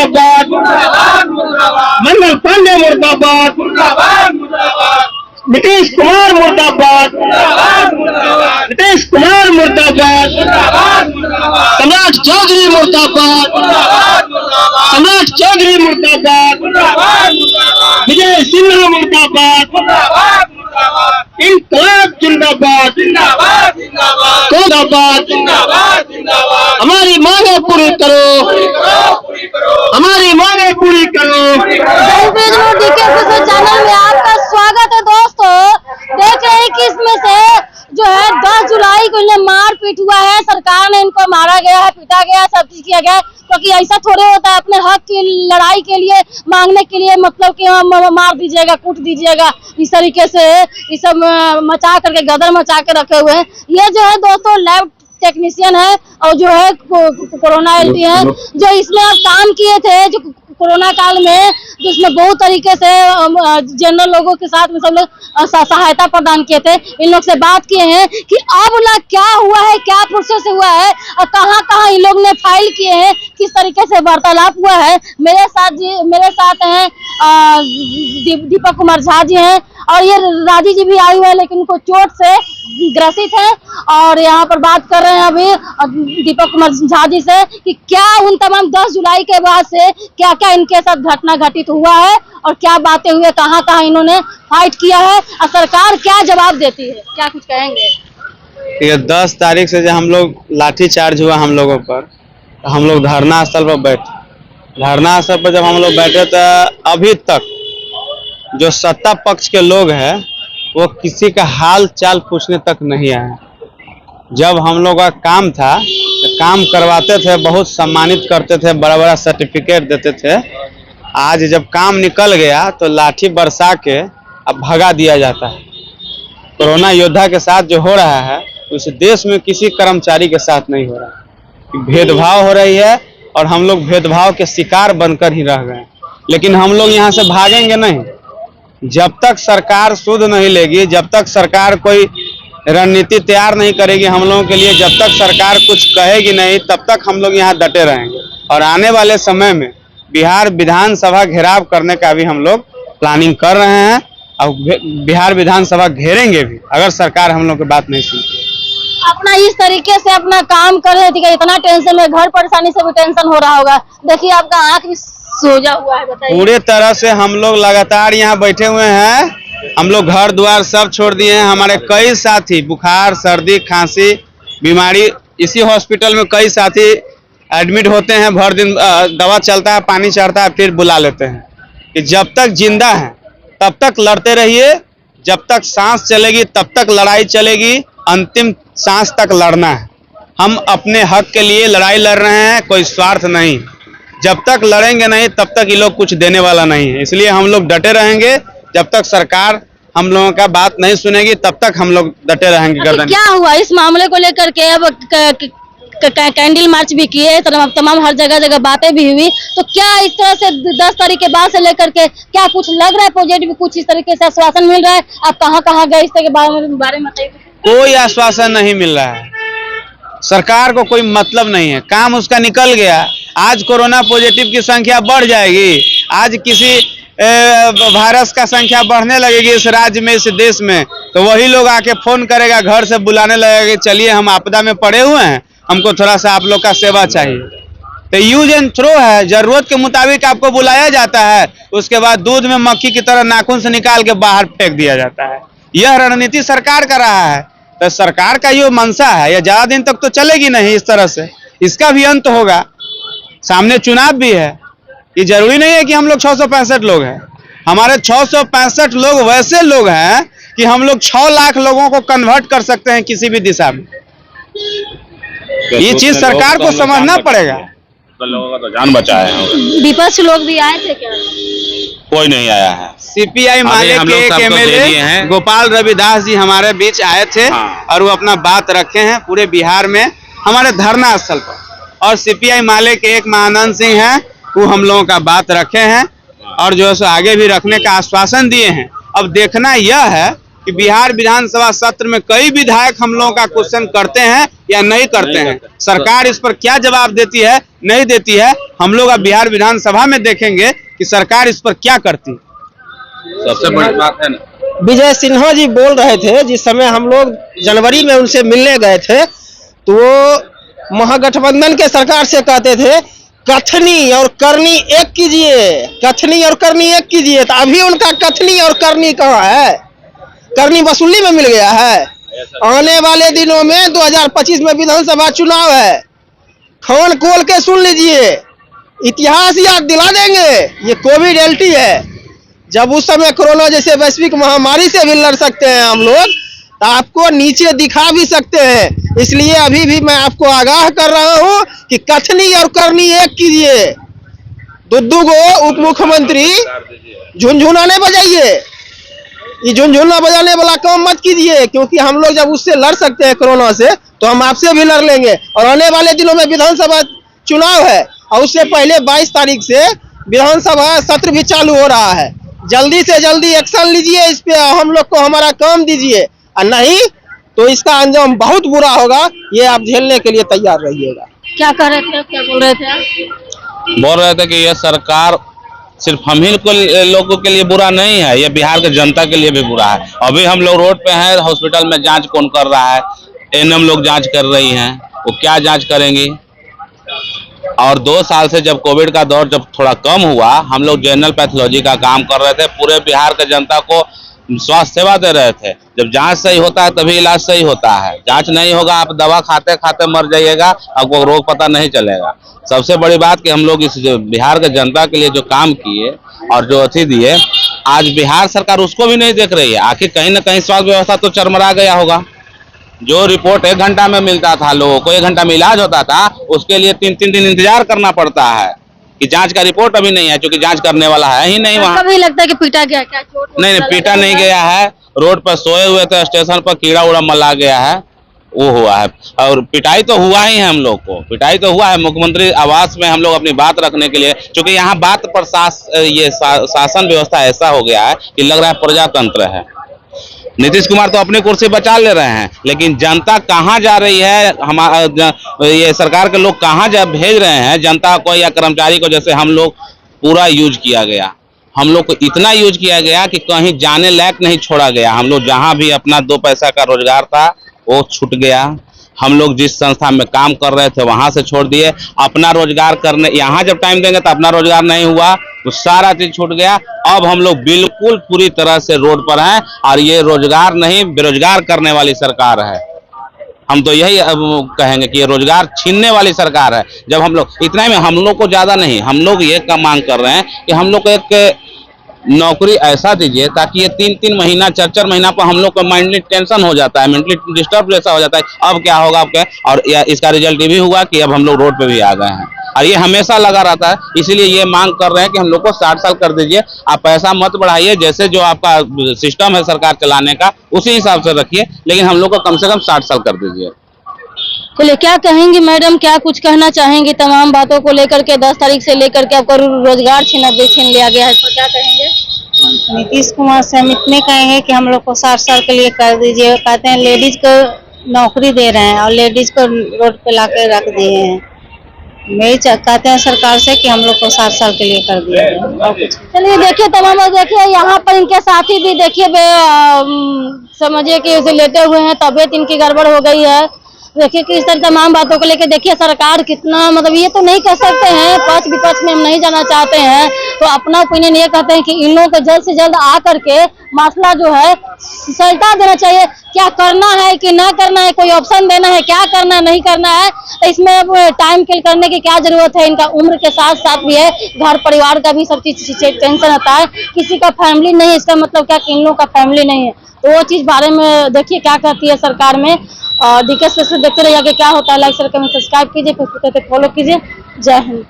मुर्दाबाद, मंगल पांडे मुर्दाबाद, नीतीश कुमार मुर्दाबाद, नीतीश कुमार मुर्दाबाद, सम्राट चौधरी मुर्दाबाद, सम्राट चौधरी मुर्दाबाद, विजय सिन्हा मुर्दाबाद, इनकलाब जिंदाबाद, जिंदाबाद, हमारी मांगे पूरी करो, हमारी मांगे पूरी करो। चैनल में आपका स्वागत है दोस्तों। देख रहे हैं कि इसमें से जो है 10 जुलाई को इन्हें मार पीट हुआ है, सरकार ने इनको मारा गया है, पीटा गया है, सब चीज किया गया है। क्योंकि ऐसा थोड़े होता है, अपने हक की लड़ाई के लिए मांगने के लिए मतलब कि मार दीजिएगा, कूट दीजिएगा, इस तरीके से ये सब मचा करके गदर मचा के रखे हुए हैं। ये जो है दोस्तों लैब टेक्नीशियन है और जो है कोरोना एलटी है, जो इसमें अब काम किए थे जो कोरोना काल में, जिसमें बहुत तरीके से जनरल लोगों के साथ में सब लोग सहायता प्रदान किए थे। इन लोग से बात किए हैं कि अब ना क्या हुआ है, क्या प्रोसेस हुआ है और कहाँ कहाँ इन लोग ने फाइल किए हैं, किस तरीके से वार्तालाप हुआ है। मेरे साथ हैं दीपक कुमार झा जी हैं और ये राजी जी भी आए हुए हैं, लेकिन उनको चोट से ग्रसित है और यहाँ पर बात कर रहे हैं अभी दीपक कुमार झा जी से कि क्या उन तमाम 10 जुलाई के बाद से क्या क्या इनके साथ घटना घटित हुआ है और क्या बातें हुई, कहाँ कहाँ इन्होंने फाइट किया है और सरकार क्या जवाब देती है, क्या कुछ कहेंगे। ये 10 तारीख से जब हम लोग लाठी चार्ज हुआ हम लोगों पर, तो हम लोग धरना स्थल पर बैठे। धरना स्थल पर जब हम लोग बैठे तो अभी तक जो सत्ता पक्ष के लोग हैं वो किसी का हाल चाल पूछने तक नहीं आए। जब हम लोग का काम था तो काम करवाते थे, बहुत सम्मानित करते थे, बड़ा बड़ा सर्टिफिकेट देते थे। आज जब काम निकल गया तो लाठी बरसा के अब भगा दिया जाता है। कोरोना योद्धा के साथ जो हो रहा है उस देश में किसी कर्मचारी के साथ नहीं हो रहा। भेदभाव हो रही है और हम लोग भेदभाव के शिकार बनकर ही रह गए। लेकिन हम लोग यहाँ से भागेंगे नहीं। जब तक सरकार सुध नहीं लेगी, जब तक सरकार कोई रणनीति तैयार नहीं करेगी हम लोगों के लिए, जब तक सरकार कुछ कहेगी नहीं, तब तक हम लोग यहाँ डटे रहेंगे। और आने वाले समय में बिहार विधानसभा घेराव करने का भी हम लोग प्लानिंग कर रहे हैं और बिहार विधानसभा घेरेंगे भी अगर सरकार हम लोग की बात नहीं सुनती। अपना इस तरीके से अपना काम कर रहे थे, इतना टेंशन में, घर परेशानी से भी टेंशन हो रहा होगा। देखिए आपका आँख भी सोजा हुआ है, बताइए। पूरे तरह से हम लोग लगातार यहाँ बैठे हुए हैं। हम लोग घर द्वार सब छोड़ दिए हैं। हमारे कई साथी बुखार, सर्दी, खांसी, बीमारी, इसी हॉस्पिटल में कई साथी एडमिट होते हैं। भर दिन दवा चलता है, पानी चढ़ता है, फिर बुला लेते हैं कि जब तक जिंदा हैं तब तक लड़ते रहिए, जब तक सांस चलेगी तब तक लड़ाई चलेगी, अंतिम सांस तक लड़ना है। हम अपने हक के लिए लड़ाई लड़ रहे हैं, कोई स्वार्थ नहीं। जब तक लड़ेंगे नहीं तब तक ये लोग कुछ देने वाला नहीं है। इसलिए हम लोग डटे रहेंगे। जब तक सरकार हम लोगों का बात नहीं सुनेगी तब तक हम लोग डटे रहेंगे। गर्दन क्या हुआ इस मामले को लेकर के? अब कैंडल मार्च भी किए, तमाम हर जगह बातें भी हुई, तो क्या इस तरह से 10 तारीख के बाद से लेकर के क्या कुछ लग रहा है पॉजिटिव, कुछ इस तरीके से आश्वासन मिल रहा है? आप कहाँ कहाँ गए, इस तरह के बारे में बताइए। कोई आश्वासन नहीं मिल रहा है। सरकार को कोई मतलब नहीं है, काम उसका निकल गया। आज कोरोना पॉजिटिव की संख्या बढ़ जाएगी, आज किसी वायरस का संख्या बढ़ने लगेगी इस राज्य में, इस देश में, तो वही लोग आके फोन करेगा, घर से बुलाने लगेगा, चलिए हम आपदा में पड़े हुए हैं, हमको थोड़ा सा आप लोग का सेवा चाहिए। तो यूज एंड थ्रो है, जरूरत के मुताबिक आपको बुलाया जाता है, उसके बाद दूध में मक्खी की तरह नाखून से निकाल के बाहर फेंक दिया जाता है। यह रणनीति सरकार कर रहा है। तो सरकार का ये मंशा है, यह ज्यादा दिन तक तो चलेगी नहीं इस तरह से, इसका भी अंत होगा। सामने चुनाव भी है। ये जरूरी नहीं है कि हम लोग 665 लोग हैं। हमारे 665 लोग वैसे लोग हैं कि हम लोग 6 लाख लोगों को कन्वर्ट कर सकते हैं किसी भी दिशा में। ये चीज सरकार को समझना पड़ेगा। लोगों का तो जान बचाया है। विपक्ष लोग भी आए थे क्या? कोई नहीं आया है। सीपीआई माले के एक एमएलए गोपाल रविदास जी हमारे बीच आए थे और वो अपना बात रखे हैं पूरे बिहार में हमारे धरना स्थल पर। और सीपीआई माले के एक महानंद सिंह हैं, वो हम लोगों का बात रखे हैं और जो है सो आगे भी रखने का आश्वासन दिए हैं। अब देखना यह है कि बिहार विधानसभा सत्र में कई विधायक हम लोगों का क्वेश्चन करते हैं या नहीं करते हैं। सरकार इस पर क्या जवाब देती है, नहीं देती है। हम लोग अब बिहार विधानसभा में देखेंगे कि सरकार इस पर क्या करती है। सबसे बड़ी बात है ना, विजय सिन्हा जी बोल रहे थे, जिस समय हम लोग जनवरी में उनसे मिलने गए थे, तो वो महागठबंधन के सरकार से कहते थे कथनी और करनी एक कीजिए, कथनी और करनी एक कीजिए। तो अभी उनका कथनी और करनी कहाँ है? करनी वसूली में मिल गया है। आने वाले दिनों में 2025 में विधानसभा चुनाव है, खान खोल के सुन लीजिए, इतिहास याद दिला देंगे। ये कोविड एल्टी है, जब उस समय कोरोना जैसे वैश्विक महामारी से भी लड़ सकते हैं हम लोग, तो आपको नीचे दिखा भी सकते हैं। इसलिए अभी भी मैं आपको आगाह कर रहा हूं कि कथनी और करनी एक कीजिए। दुद्दू को उप मुख्यमंत्री झुनझुना नहीं बजाइए, ये झुनझुना बजाने वाला काम मत कीजिए, क्योंकि हम लोग जब उससे लड़ सकते हैं कोरोना से, तो हम आपसे भी लड़ लेंगे। और आने वाले दिनों में विधानसभा चुनाव है, और उससे पहले 22 तारीख से विधानसभा सत्र भी चालू हो रहा है। जल्दी से जल्दी एक्शन लीजिए इस पे, हम लोग को हमारा काम दीजिए, और नहीं तो इसका अंजाम बहुत बुरा होगा। ये आप झेलने के लिए तैयार रहिएगा। क्या कह रहे थे, क्या बोल रहे थे आप? बोल रहे थे कि यह सरकार सिर्फ हम ही लोगों के लिए बुरा नहीं है, यह बिहार के जनता के लिए भी बुरा है। अभी हम लोग रोड पे हैं, हॉस्पिटल में जांच कौन कर रहा है? एएनएम लोग जांच कर रही हैं, वो क्या जांच करेंगी? और 2 साल से जब कोविड का दौर जब थोड़ा कम हुआ, हम लोग जनरल पैथोलॉजी का काम कर रहे थे, पूरे बिहार के जनता को स्वास्थ्य सेवा दे रहे थे। जब जांच सही होता है तभी इलाज सही होता है। जांच नहीं होगा, आप दवा खाते खाते मर जाइएगा, आपको रोग पता नहीं चलेगा। सबसे बड़ी बात कि हम लोग इस बिहार के जनता के लिए जो काम किए और जो अथी दिए, आज बिहार सरकार उसको भी नहीं देख रही है। आखिर कहीं ना कहीं स्वास्थ्य व्यवस्था तो चरमरा गया होगा। जो रिपोर्ट 1 घंटा में मिलता था, लोगों को 1 घंटा में इलाज होता था, उसके लिए 3-3 दिन इंतजार करना पड़ता है कि जांच का रिपोर्ट अभी नहीं है, क्योंकि जांच करने वाला है ही नहीं वहाँ। कभी लगता है कि पीटा गया क्या? चोट नहीं, पीटा नहीं गया है, रोड पर सोए हुए थे, स्टेशन पर कीड़ा उड़ा मला गया है, वो हुआ है। और पिटाई तो हुआ ही है, हम लोग को पिटाई तो हुआ है। मुख्यमंत्री आवास में हम लोग अपनी बात रखने के लिए, क्योंकि यहाँ बात पर शासन व्यवस्था ऐसा हो गया है कि लग रहा है प्रजातंत्र है। नीतीश कुमार तो अपनी कुर्सी बचा ले रहे हैं, लेकिन जनता कहाँ जा रही है, हमारा ये सरकार के लोग कहाँ जा भेज रहे हैं जनता को या कर्मचारी को। जैसे हम लोग पूरा यूज किया गया, हम लोग को इतना यूज किया गया कि कहीं जाने लायक नहीं छोड़ा गया। हम लोग जहाँ भी अपना 2 पैसा का रोजगार था वो छूट गया। हम लोग जिस संस्था में काम कर रहे थे वहां से छोड़ दिए। अपना रोजगार करने यहाँ जब टाइम देंगे तो अपना रोजगार नहीं हुआ, तो सारा चीज छूट गया। अब हम लोग बिल्कुल पूरी तरह से रोड पर हैं, और ये रोजगार नहीं बेरोजगार करने वाली सरकार है। हम तो यही कहेंगे कि ये रोजगार छीनने वाली सरकार है। जब हम लोग इतना में, हम लोग को ज्यादा नहीं, हम लोग ये का मांग कर रहे हैं कि हम लोग को एक नौकरी ऐसा दीजिए ताकि ये 3-3 महीना 4-4 महीना पर हम लोग को मेंटली टेंशन हो जाता है, मेंटली डिस्टर्ब जैसा हो जाता है। अब क्या होगा, अब क्या, और इसका रिजल्ट ये भी हुआ कि अब हम लोग रोड पे भी आ गए हैं, और ये हमेशा लगा रहता है। इसीलिए ये मांग कर रहे हैं कि हम लोग को 60 साल कर दीजिए। आप पैसा मत बढ़ाइए, जैसे जो आपका सिस्टम है सरकार चलाने का उसी हिसाब से रखिए, लेकिन हम लोग को कम से कम 60 साल कर दीजिए। चलिए, क्या कहेंगे मैडम, क्या कुछ कहना चाहेंगे तमाम बातों को लेकर के? 10 तारीख से लेकर के आपका रोजगार छीन लिया गया है, इस पर क्या कहेंगे? नीतीश कुमार से हम इतने कहेंगे कि हम लोग को 60 साल के लिए कर दीजिए। कहते हैं लेडीज को नौकरी दे रहे हैं और लेडीज को रोड पे ला के रख दिए हैं। यही कहते हैं सरकार से कि हम लोग को 60 साल के लिए कर दिया जाए। चलिए, देखिए तमाम, देखिए यहाँ पर इनके साथी भी देखिए समझिए कि उसे लेटे हुए हैं, तबीयत इनकी गड़बड़ हो गई है। देखिए कि इस तरह तमाम बातों को लेकर देखिए सरकार कितना, मतलब ये तो नहीं कह सकते हैं, पक्ष विपक्ष में हम नहीं जाना चाहते हैं, तो अपना ओपिनियन ये कहते हैं कि इन लोगों को जल्द से जल्द आ करके मसला जो है सलटा देना चाहिए। क्या करना है कि ना करना है, कोई ऑप्शन देना है, क्या करना है नहीं करना है, तो इसमें अब टाइम किल करने की क्या जरूरत है। इनका उम्र के साथ साथ भी है, घर परिवार का भी सब चीज टेंशन आता है। किसी का फैमिली नहीं है, इसका मतलब क्या कि इन लोगों का फैमिली नहीं है, तो वो चीज बारे में देखिए क्या कहती है सरकार में। और डीके स्पेशल देखते रहिए आगे क्या होता है। लाइक शेयर कमेंट सब्सक्राइब कीजिए, फेसबुक पे फॉलो कीजिए। जय हिंद।